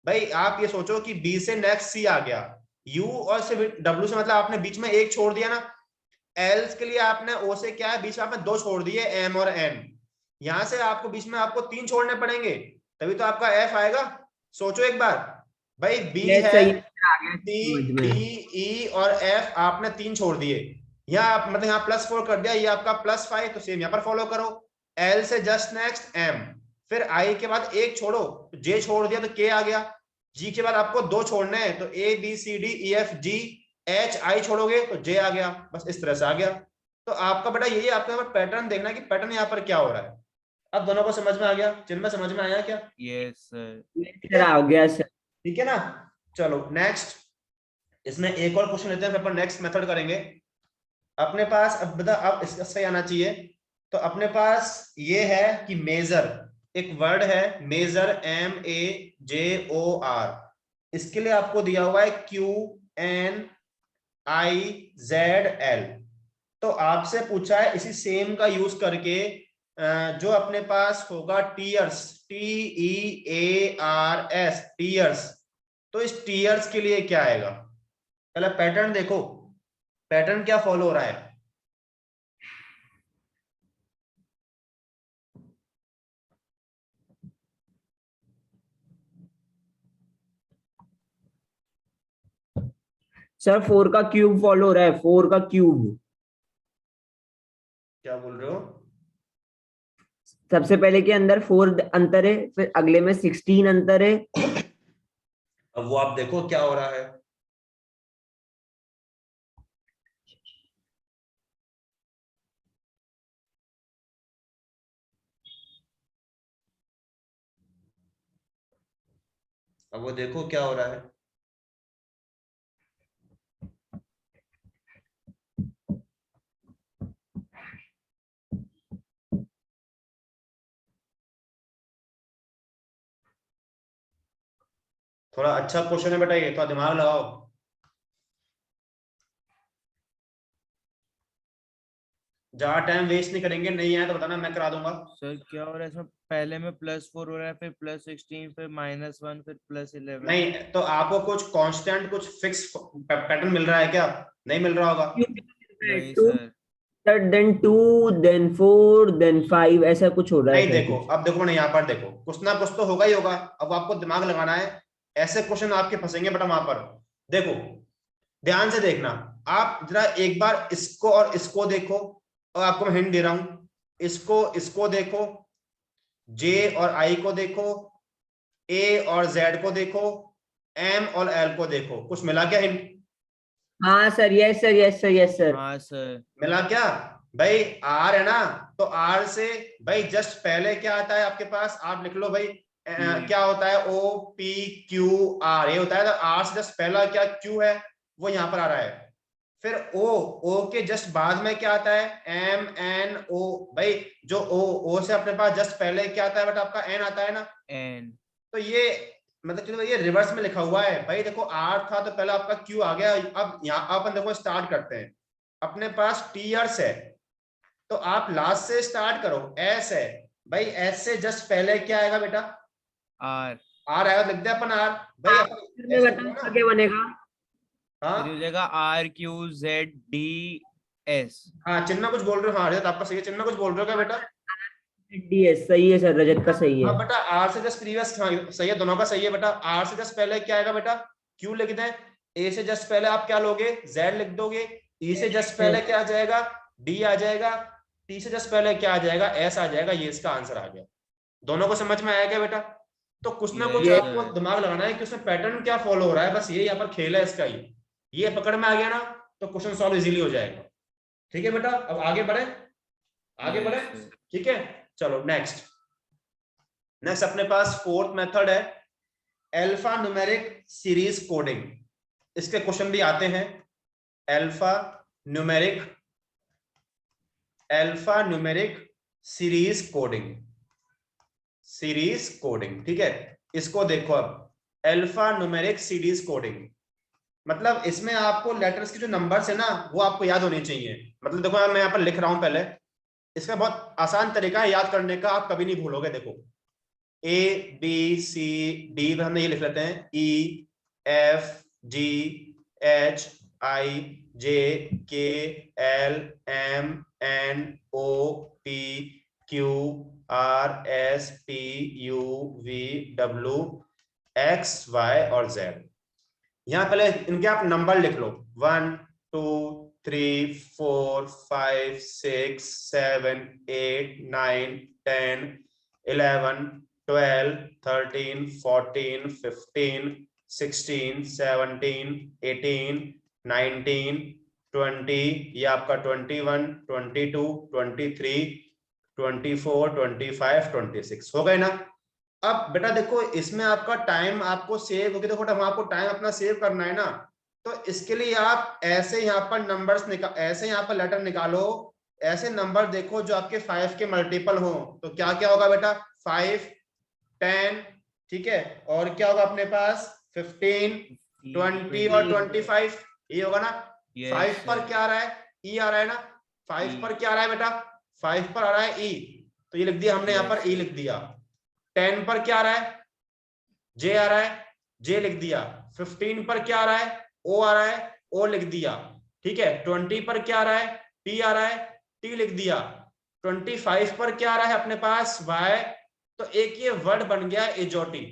S2: भाई आप ये सोचो कि B से नेक्स्ट C आ गया, U और से W से मतलब आपने बीच में एक छोड़ दिया ना, L के लिए आपने O से क्या है, बीच में आपने 2 छोड़ दिए, M और N, यहां से आपको बीच में आपको 3 छोड़ने पड़ेंगे, तभी तो आपका F आएगा। सोचो एक बार, भाई B है,
S3: सही
S2: C
S3: समझ
S2: D
S3: में।
S2: E और F आपने 3 छोड़ दिए, यहाँ आप मतलब यहाँ +4 कर दिया, ये आपका +5, तो सेम यहाँ पर फॉलो करो। L से जस्ट नेक्स्ट M, फिर I के बाद एक छोड़ो तो J छोड़ दिया तो K आ गया, G के बाद आपको 2 छोड़ने हैं तो A B C D E F G H I छोड़ोगे तो J आ गया, बस इस तरह से आ गया। तो आपका बेटा यही आपका यहाँ पर पैटर्न देखना है कि पैटर्न यहाँ पर क्या हो रहा है। अब दोनों को समझ में आ गया, चिन्ह में समझ में आया क्या?
S1: Yes sir.
S2: ठीक
S3: सर
S2: है,
S3: आ गया सर।
S2: ठीक है ना। चलो नेक्स्ट, इसमें एक और क्वेश्चन लेते हैं, फिर अपन नेक्स्ट मेथड करेंगे। अपने पास अब बता, अब इसका सही आना चाहिए। तो अपने पास ये है कि मेजर, एक वर्ड है मेजर, MAJOR, इसके लिए आपको दिया हुआ है QNIZL। तो आपसे पूछा है इसी सेम का यूज करके जो अपने पास होगा टीयर्स, TEARS, टीयर्स, तो इस टीयर्स के लिए क्या आएगा? पहले पैटर्न देखो, पैटर्न क्या फॉलो हो रहा है।
S3: सर 4 का क्यूब फॉलो हो रहा है, 4 का क्यूब।
S2: क्या बोल रहे हो?
S3: सबसे पहले के अंदर 4 अंतर है, फिर अगले में 16 अंतर है।
S2: अब वो आप देखो क्या हो रहा है। अब वो देखो क्या हो रहा है। थोड़ा अच्छा क्वेश्चन है बेटा, ये थोड़ा दिमाग लगाओ। ज्यादा टाइम वेस्ट नहीं करेंगे, नहीं आया तो बताना, मैं करा दूंगा।
S1: सर क्या हो रहा है इसमें, पहले में +4 हो रहा है, फिर +16, फिर -1, फिर +11।
S2: नहीं तो आपको कुछ कांस्टेंट, कुछ फिक्स पैटर्न मिल रहा है क्या? नहीं मिल रहा होगा।
S1: नहीं
S3: 2
S1: sir.
S3: Sir, then 2 then 4 then 5, ऐसा कुछ हो रहा है
S2: नहीं
S3: सर
S2: देखो,
S3: कुछ।
S2: अब देखो ना, यहाँ पर देखो कुछ ना कुछ तो होगा ही होगा। अब आपको दिमाग लगाना है, ऐसे क्वेश्चन आपके फंसेंगे बेटा वहां पर। देखो ध्यान से देखना, आप जरा एक बार इसको और इसको देखो, और आपको मैं हिंट दे रहा हूं, इसको देखो, J और I को देखो, A और Z को देखो, M और L को देखो, कुछ मिला क्या हिंट?
S3: हाँ sir, yes sir, yes sir, yes sir.
S1: हाँ सर।
S2: मिला क्या? भाई आर है ना, तो आर से भाई जस्ट पहले क्या आता है आपके पास, आप लिख लो भाई क्या होता है, ओ पी क्यू आर, ये होता है। तो आर से जस्ट पहला क्या क्यू है वो यहाँ पर आ रहा है। फिर ओ के जस्ट बाद में क्या आता है, एम एन ओ। भाई जो ओ से अपने पास जस्ट पहले क्या आता है बेटा, आपका एन आता है ना।
S1: एन।
S2: तो ये मतलब चलो ये रिवर्स में लिखा हुआ है भाई। देखो आर था तो पहले आपका क्यू आ गया। अब यहाँ अपन देखो स्टार्ट करते हैं, अपने पास टीयर्स है तो आप लास्ट से स्टार्ट करो। एस है भाई, एस से जस्ट पहले क्या आएगा बेटा,
S1: आर।
S2: आर आएगा, लिख दे अपन आर भाई, अपन
S3: में
S2: ऐसे
S3: बता
S2: लिखो ना।
S3: क्या बनेगा?
S1: फिर हो
S2: हाँ
S1: जाएगा R Q Z D S.
S2: हाँ, चिन्ह कुछ बोल रहे हो, हाँ रजत आपका सही है, चिन्ह कुछ बोल रहे हो क्या बेटा।
S3: डीएस सही है सर, रजत का सही
S2: हाँ
S3: है।
S2: बेटा आर से जस्ट प्रीवियस, हाँ सही है, दोनों का सही है बेटा। आर से जस्ट पहले क्या आएगा बेटा, क्यू लिख दें। ए से जस्ट पहले आप क्या लोगे, जेड लिख दोगे। ई से जस्ट पहले क्या आ जाएगा, डी आ जाएगा। टी से जस्ट पहले क्या आ जाएगा, एस आ जाएगा। ये इसका आंसर आ गया। दोनों को समझ में आया क्या बेटा। तो कुछ ना कुछ
S1: यस
S2: आपको
S1: सर।
S2: दिमाग लगाना है कि उसमें पैटर्न क्या फॉलो हो रहा है, बस ये यहाँ पर खेल है इसका। ये पकड़ में आ गया ना तो क्वेश्चन सॉल्व इजीली हो जाएगा। ठीक है बेटा, अब आगे बढ़े, आगे बढ़े।
S1: Yes sir.
S2: ठीक है, चलो नेक्स्ट। नेक्स्ट अपने पास फोर्थ मेथड है अल्फा न्यूमेरिक सीरीज कोडिंग। इसके क्वेश्चन भी आते हैं। Alpha numeric series coding, series coding. ठीक है, इसको देखो अब, अल्फा न्यूमेरिक सीरीज कोडिंग मतलब इसमें आपको लेटर्स के जो नंबर्स है ना वो आपको याद होने चाहिए। मतलब देखो मैं यहाँ पर लिख रहा हूं पहले, इसका बहुत आसान तरीका है याद करने का, आप कभी नहीं भूलोगे। देखो ए बी सी डी में हमने ये लिख लेते हैं, E F G H I J K L M N O P Q R S T U V W X Y और जेड। यहां पहले इनके आप नंबर लिख लो, 1 2 3 4 5 6 7 8 9 10 11 12 13 14 15 16 17 18 19 20, ये आपका 21 22 23 24 25 26 हो गए ना। अब बेटा देखो इसमें आपका टाइम आपको सेव होगी। देखो हम आपको टाइम अपना सेव करना है ना, तो इसके लिए आप ऐसे यहाँ पर नंबर्स निकाल, ऐसे यहाँ पर लेटर निकालो, ऐसे नंबर देखो जो आपके 5 के मल्टीपल हो। तो क्या क्या होगा बेटा, 5 10, ठीक है, और क्या होगा अपने पास 15 20 और 25, ये होगा ना। 5 पर क्या आ रहा है, ई आ रहा है ना। 5 पर क्या आ रहा है बेटा, 5 पर आ रहा है ई, तो ये लिख दिया हमने यहाँ पर, ई लिख दिया। 10 पर क्या आ रहा है, जे आ रहा है, जे लिख दिया। 15 पर क्या आ रहा है, ओ आ रहा है, ओ लिख दिया। ठीक है, 20 पर क्या आ रहा है, टी आ रहा है, टी लिख दिया। 25 पर क्या आ रहा है अपने पास, वाई। तो एक ये वर्ड बन गया इजोटी,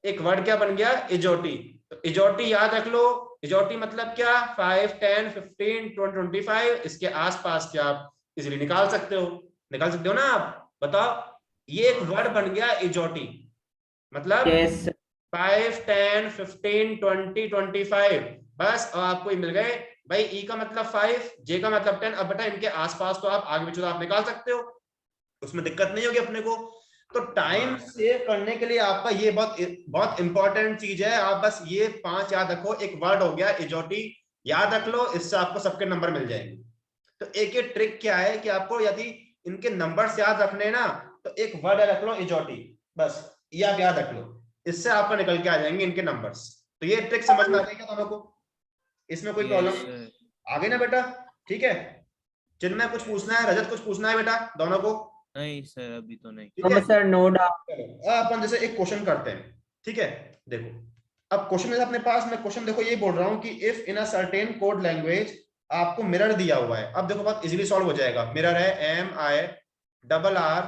S2: एक वर्ड क्या बन गया, इजोटी। तो इजोटी याद रख लो, इजोटी मतलब क्या, 5 10 15 20 25, इसके आसपास क्या आप इजीली निकाल सकते हो, निकाल सकते हो ना आप, बताओ। ये एक वर्ड बन गया इजोटी, मतलब
S3: यस
S2: 5 10 15 20 25, बस। और आपको ये मिल गए भाई, ई का मतलब 5, जे का मतलब 10। अब बेटा इनके आसपास तो आप आगे पीछे तो आप निकाल सकते हो, उसमें दिक्कत नहीं होगी अपने को। तो टाइम सेव करने के लिए आपका ये बहुत बहुत इंपॉर्टेंट चीज है। आप बस ये 5 याद रखो, एक वर्ड हो गया इजोटी, याद रख लो, इससे आपको सबके नंबर मिल जाएंगे। तो एक ये ट्रिक क्या है कि आपको यदि इनके नंबर्स याद रखने ना, तो एक वर्ड रख लो इजोटी, बस ये आप याद रख लो, इससे आपको निकल के आ जाएंगे इनके नंबर्स। तो ये ट्रिक समझ में आ गई क्या दोनों को, इसमें कोई प्रॉब्लम आगे ना बेटा। ठीक है, जिनमें कुछ पूछना है, रजत कुछ पूछना है बेटा दोनों को,
S1: नहीं सर अभी तो नहीं।
S2: ठीक है।
S3: Sir no doubt.
S2: चलो अपन जैसे एक क्वेश्चन करते हैं, ठीक है। देखो अब क्वेश्चन है अपने पास, मैं क्वेश्चन देखो ये बोल रहा हूँ कि if in a certain code language, आपको मिरर दिया हुआ है। अब देखो बहुत इजीली सॉल्व हो जाएगा। मिरर है MIRR,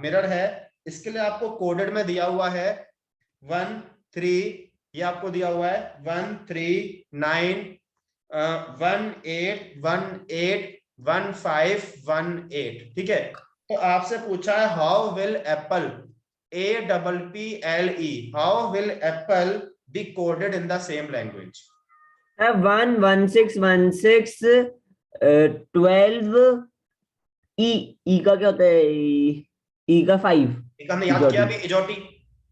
S2: मिरर है। इसके लिए आपको कोडेड में दिया हुआ है 1 3, ये आपको दिया हुआ है 1 3 9 1 8 1 8 1 5 1 8, ठीक है। तो आपसे पूछा है how will Apple, APPLE, how will Apple be coded in the same language.
S3: 1 1 6 1 6 12 ई का क्या होता है? ई का 5।
S2: एक हमने याद किया अभी इजोटी,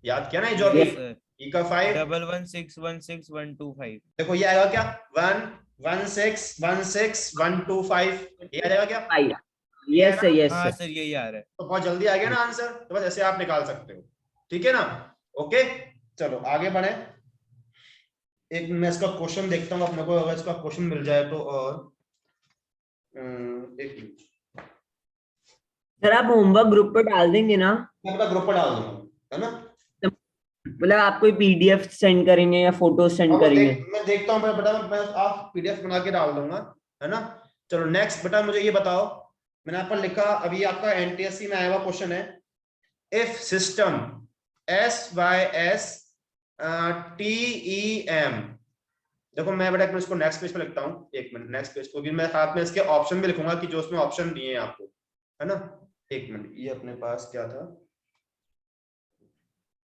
S2: याद किया ना इजोटी,
S1: यस सर,
S2: ई का 5।
S1: 11616125।
S2: देखो ये आएगा क्या 1 1 6 1 6 1 2 5, ये आ जाएगा क्या?
S3: 5।
S2: ये है
S3: यस
S2: ना?
S3: सर, यस
S1: हाँ
S3: सर।
S1: सर यही आ रहा है।
S2: तो बहुत जल्दी आ गया ना आंसर, तो बस ऐसे आप निकाल सकते हो, ठीक है ना? ओके, चलो आगे बढ़े। एक मैं इसका क्वेश्चन देखता हूँ अपने को, अगर इसका क्वेश्चन मिल जाए तो। और एक मिनट,
S3: सर आप होमवर्क ग्रुप पे डाल देंगे ना?
S2: मैं अपना ग्रुप पर डाल दूंगा, है ना?
S3: मतलब आप कोई पीडीएफ सेंड करेंगे या फोटो सेंड
S2: अब
S3: करेंगे?
S2: मैं देखता हूँ बेटा, मैं आप पीडीएफ बना के डाल दूंगा, है ना? चलो नेक्स्ट बेटा, मुझे ये बताओ, मैंने यहाँ पर लिखा, अभी आपका एनटीएससी में आया हुआ क्वेश्चन है, इफ सिस्टम SYS TEM। देखो मैं बेटा इसको नेक्स्ट पेज पे लिखता हूँ, एक मिनट, नेक्स्ट पेज को भी मैं साथ में इसके ऑप्शन भी लिखूंगा कि जो उसमें ऑप्शन दिए हैं आपको, है ना? एक मिनट, ये अपने पास क्या था,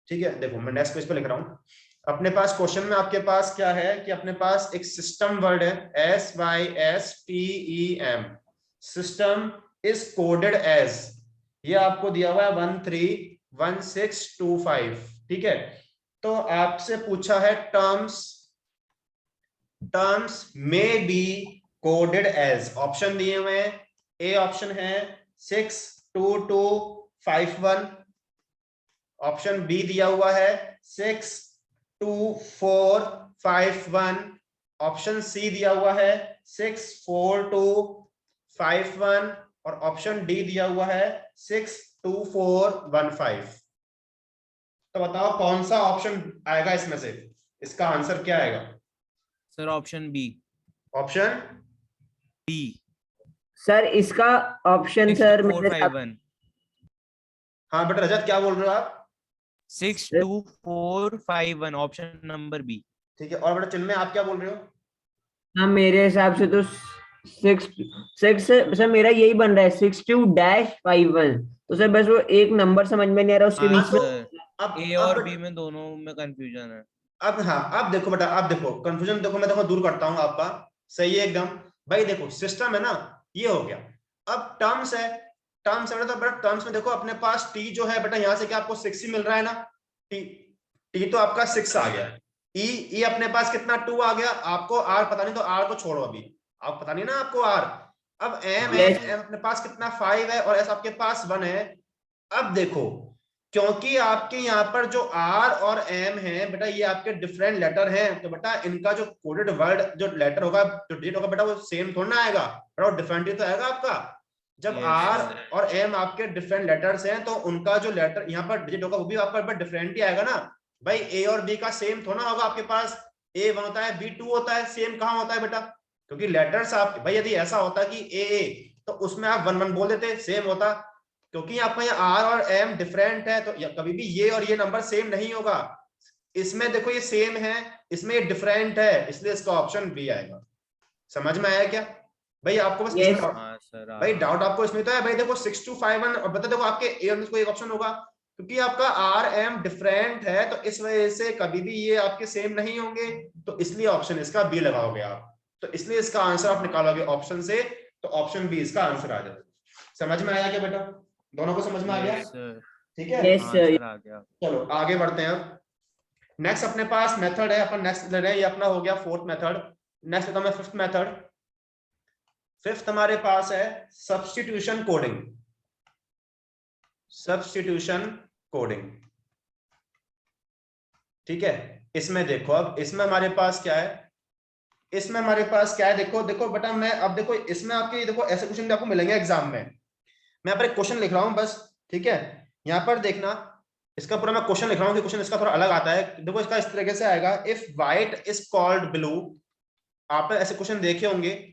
S2: ठीक है, देखो मैं नेक्स्ट पेज पे लिख रहा हूँ। अपने पास क्वेश्चन में आपके पास क्या है कि अपने पास एक सिस्टम वर्ड है SYS TEM, system is coded as, ये आपको दिया हुआ है 131625, ठीक है? तो आपसे पूछा है टर्म्स में बी कोडेड एज, ऑप्शन दिए हुए हैं, ए ऑप्शन है 62251, ऑप्शन बी दिया हुआ है 62451, ऑप्शन सी दिया हुआ है 64251 और ऑप्शन डी दिया हुआ है 62415। तो बताओ कौन सा ऑप्शन आएगा इसमें से, इसका आंसर क्या आएगा?
S1: Sir option B.
S2: Option
S1: B
S3: sir इसका ऑप्शन सर मेरे साथ
S1: 62451।
S2: हाँ बेटा रजत क्या बोल रहे हो आप?
S1: 62451 ऑप्शन नंबर बी।
S2: ठीक है, और बेटा चिन्मय आप क्या बोल रहे हो?
S3: हाँ, मेरे हिसाब से तो 6 सर मेरा यही बन रहा है 62-51। तो सर बस वो एक नंबर समझ में नहीं आ रहा उसके
S1: हाँ
S3: बीच में।
S1: सर,
S2: अब
S1: ए और बी में दोनों में कंफ्यूजन है।
S2: अब हाँ, अब देखो बेटा, अब देखो कंफ्यूजन, देखो मैं देखो दूर करता हूँ आपका, सही है एकदम भाई। देखो सिस्टम है ना, ये हो गया। अब टर्म्स है, टर्म्स है बेटा, तो बेटा टर्म्स में देखो अपने पास टी जो है बेटा, यहाँ से क्या आपको 6 ही मिल रहा है ना, टी टी तो आपका 6 आ गया, ई अपने पास कितना 2 आ गया, आपको आर पता नहीं, तो आर को छोड़ो अभी, आप पता नहीं ना आपको आर। अब एम है,
S3: Yes.
S2: एम अपने पास कितना 5 है और एस आपके पास 1 है। अब देखो, क्योंकि आपके यहाँ पर जो आर और एम है बेटा, ये आपके डिफरेंट लेटर हैं, तो बेटा इनका जो कोडेड वर्ड जो लेटर होगा, जो डिजिट होगा बेटा, वो सेम थोड़ा ना आएगा बेटा, वो डिफरेंट ही तो आएगा आपका। जब आर और एम आपके डिफरेंट लेटर्स हैं, तो उनका जो लेटर यहाँ पर डिजिट होगा वो भी आपका डिफरेंट ही आएगा ना भाई। ए और बी का सेम थोड़ा होगा आपके पास, ए 1 होता है, बी 2 होता है, सेम कहाँ होता है बेटा? क्योंकि लेटर्स आप भाई, यदि ऐसा होता कि ए तो उसमें आप 1 1 बोल देते, सेम होता। क्योंकि आपका यहाँ आर और एम डिफरेंट है, तो कभी भी ये और ये नंबर सेम नहीं होगा। इसमें देखो ये सेम है, इसमें ये डिफरेंट है, इसलिए इसका ऑप्शन बी आएगा। समझ में आया क्या भाई आपको? बस
S3: Yes.
S2: इसमें
S1: हाँ सर
S2: भाई डाउट आपको इसमें तो है भाई। देखो 6251 और बता, देखो आपके ए और कोई एक ऑप्शन होगा, क्योंकि आपका आर एम डिफरेंट है, तो इस वजह से कभी भी ये आपके सेम नहीं होंगे, तो इसलिए ऑप्शन इसका बी लगाओगे आप। तो इसलिए इसका आंसर आप निकालोगे ऑप्शन से, तो ऑप्शन बी इसका आंसर आ जाएगा। समझ में आया क्या बेटा? दोनों को समझ में आ गया?
S1: Yes sir.
S2: ठीक है,
S3: Yes, sir.
S1: आंसर आ गया।
S2: चलो आगे बढ़ते हैं। अब नेक्स्ट अपने पास मेथड है, अपन नेक्स्ट ले रहे हैं, ये अपना हो गया फोर्थ मेथड। नेक्स्ट बताओ मैं फिफ्थ मेथड। फिफ्थ हमारे पास है सब्स्टिट्यूशन कोडिंग। सब्स्टिट्यूशन कोडिंग, ठीक है। इसमें देखो, अब इसमें हमारे पास क्या है, इसमें हमारे पास क्या है, देखो देखो बेटा, मैं अब देखो इसमें आपके देखो ऐसे क्वेश्चन भी आपको मिलेंगे एग्जाम में। मैं यहाँ पर एक क्वेश्चन लिख रहा हूं बस, ठीक है। यहाँ पर देखना, इसका पूरा मैं क्वेश्चन लिख रहा हूँ कि क्वेश्चन इसका थोड़ा अलग आता है। देखो इसका इस तरीके से आएगा, if white is called blue. आपने ऐसे क्वेश्चन देखे होंगे,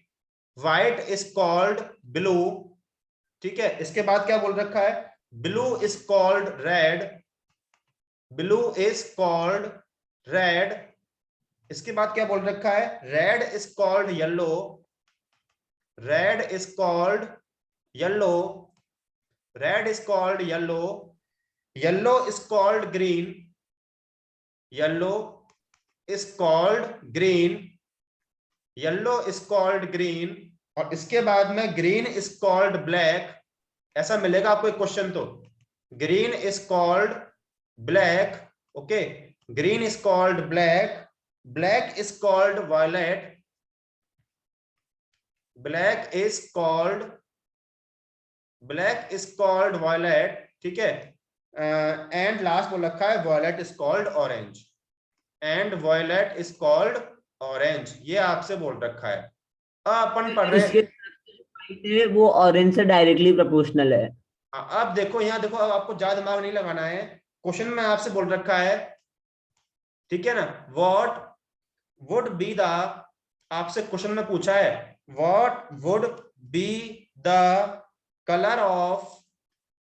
S2: व्हाइट इज कॉल्ड ब्लू, ठीक है। इसके बाद क्या बोल रखा है, blue is called red, blue is called red. इसके बाद क्या बोल रखा है, red is called yellow, red is called yellow, red is called yellow, yellow is called green, yellow is called green, yellow is called green, और इसके बाद में ग्रीन इज कॉल्ड ब्लैक, ऐसा मिलेगा आपको एक क्वेश्चन। तो green is called black, okay, green is called black, black is called violet, black is called violet, ठीक है। एंड लास्ट बोल रखा है violet is called orange, and violet is called orange, ये आपसे बोल रखा है। अपन पढ़ रहे हैं,
S3: इसके वो ऑरेंज से डायरेक्टली प्रोपोर्शनल है।
S2: अब देखो यहाँ देखो, अब आपको ज्यादा दिमाग नहीं लगाना है, क्वेश्चन में आपसे बोल रखा है, ठीक है ना, व्हाट वुड बी द, आपसे क्वेश्चन में पूछा है what would be the colour of,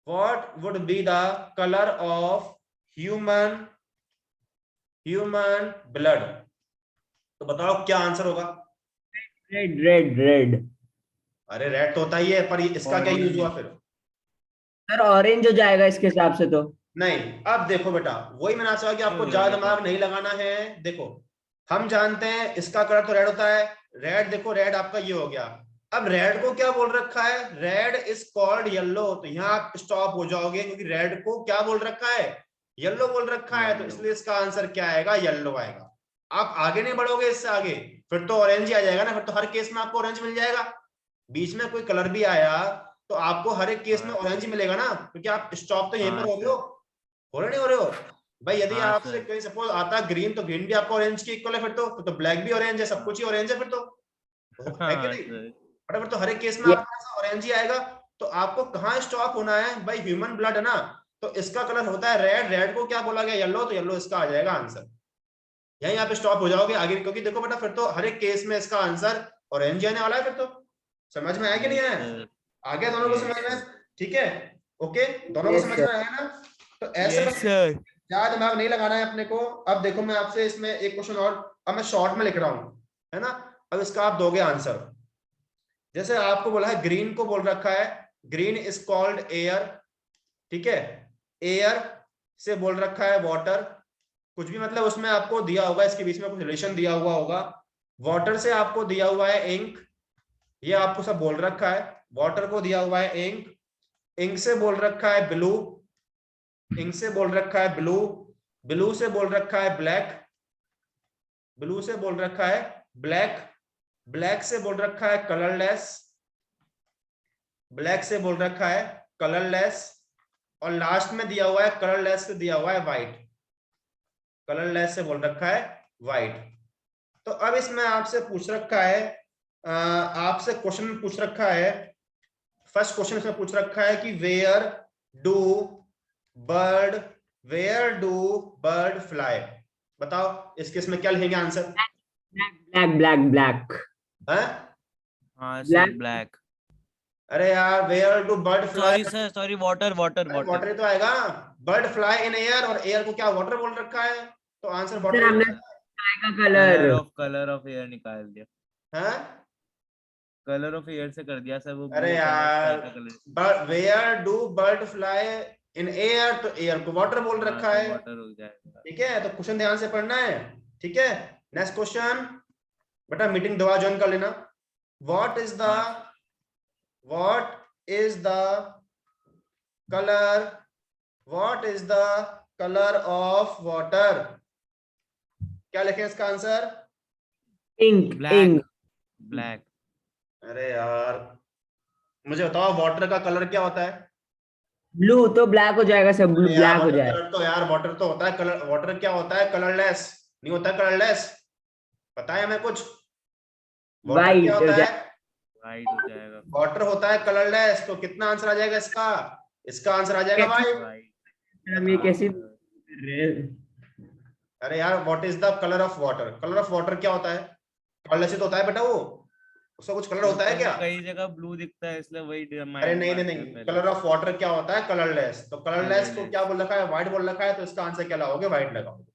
S2: what would be the colour of human blood, तो बताओ क्या आंसर होगा।
S3: Red red red.
S2: अरे रेड तो होता ही है, पर इसका क्या यूज हुआ फिर।
S3: सर ऑरेंज हो जाएगा इसके हिसाब से तो।
S2: नहीं, अब देखो बेटा, वही मैंने चाहा कि आपको ज्यादा दिमाग नहीं लगाना है। देखो हम जानते हैं इसका कलर तो रेड होता है, रेड देखो, रेड आपका ये हो गया। अब रेड को क्या बोल रखा है, रेड इज कॉल्ड येलो, तो यहाँ आप स्टॉप हो जाओगे क्योंकि रेड को क्या बोल रखा है, येलो बोल रखा है, तो इसलिए इसका आंसर क्या आएगा, येलो आएगा। आप आगे नहीं बढ़ोगे इससे आगे, फिर तो ऑरेंज ही आ जाएगा ना, फिर तो हर केस में आपको ऑरेंज मिल जाएगा। बीच में कोई कलर भी आया तो आपको हर एक केस में ऑरेंज ही मिलेगा ना, क्योंकि आप स्टॉप तो यहीं पर हो रहे हो नहीं हो रहे हो भाई। यदि आपसे कहीं सपोज आता ग्रीन, तो ग्रीन भी आपका ऑरेंज की इक्वल है, फिर तो ब्लैक भी ऑरेंज है, सब कुछ ही ऑरेंज है फिर तो है कि नहीं। बट फिर तो हर एक केस में आपका ऑरेंज ही आएगा। तो आपको कहाँ स्टॉप होना है भाई, ह्यूमन ब्लड है ना, तो इसका कलर होता है रेड, रेड को क्या बोला गया, येलो, तो येलो इसका आ जाएगा आंसर। यहीं आप स्टॉप हो जाओगे आगे, क्योंकि देखो बेटा फिर तो हर एक केस में इसका आंसर ऑरेंज आने वाला है। फिर तो समझ में आया कि नहीं आया, आगे दोनों को समझ में, ठीक है, ओके, दोनों को समझ में आया ना। तो ऐसे ज्यादा दिमाग नहीं लगाना है अपने को। अब देखो मैं आपसे इसमें एक क्वेश्चन और, अब मैं शॉर्ट में लिख रहा हूं, है ना, अब इसका आप दोगे आंसर। जैसे आपको बोला है, ग्रीन को बोल रखा है ग्रीन इज कॉल्ड एयर, ठीक है, एयर से बोल रखा है वाटर, कुछ भी मतलब उसमें आपको दिया होगा, इसके बीच में कुछ रिलेशन दिया हुआ होगा। वाटर से आपको दिया हुआ है इंक, ये आपको सब बोल रखा है, वाटर को दिया हुआ है इंक, इंक से बोल रखा है ब्लू, इंक से बोल रखा है ब्लू, ब्लू से बोल रखा है ब्लैक, ब्लू से बोल रखा है ब्लैक, ब्लैक से बोल रखा है कलरलेस, ब्लैक से बोल रखा है कलरलेस, और लास्ट में दिया हुआ है कलरलेस से दिया हुआ है व्हाइट, कलरलेस से बोल रखा है व्हाइट। तो अब इसमें आपसे पूछ रखा है, आपसे क्वेश्चन में पूछ रखा है, फर्स्ट क्वेश्चन इसमें पूछ रखा है कि वेयर डू बर्ड फ्लाई, बताओ इसके इसमें क्या लिखेंगे आंसर।
S3: Black black black.
S1: हाँ सर ब्लैक।
S2: अरे यार, where do bird fly,
S1: sorry water water
S2: water तो आएगा, बर्ड फ्लाई इन एयर, और एयर को क्या वाटर बोल रखा है, तो answer water.
S3: Colour
S1: of air निकाल दिया,
S2: है
S1: कलर ऑफ एयर से कर दिया सर वो।
S2: अरे यार, where do bird fly in air, तो एयर को वाटर बोल रखा है,
S1: वाटर हो जाएगा,
S2: ठीक है। तो क्वेश्चन ध्यान से पढ़ना है, ठीक है। नेक्स्ट क्वेश्चन बेटा, मीटिंग दवा ज्वाइन कर लेना। What is the colour of water, क्या लिखें इसका आंसर।
S3: Ink ink
S1: black.
S2: अरे यार मुझे बताओ, वाटर का कलर क्या होता है।
S3: ब्लू, तो ब्लैक हो जाएगा सर, ब्लू ब्लैक हो जाएगा।
S2: कलर तो यार वाटर तो होता है कलर, वाटर क्या होता है, कलरलेस नहीं होता, कलरलेस पता है हमें कुछ। वाटर क्या होता है,
S1: वाइट हो जाएगा,
S2: वाटर होता है कलरलेस, तो कितना आंसर आ जाएगा इसका, इसका आंसर आ जाएगा वाइट।
S3: हम ये कैसे,
S2: अरे यार, what is the colour of water, colour of water क्या होता है, कलरलेस तो होता है बेटा, वो उसका कुछ कलर होता है क्या,
S1: कई जगह ब्लू दिखता है इसलिए वही।
S2: अरे नहीं, कलर ऑफ वाटर क्या होता है, कलरलेस, तो कलरलेस को क्या बोल रखा है, व्हाइट बोल रखा है, तो इसका आंसर क्या लगाओगे, व्हाइट लगाओगे।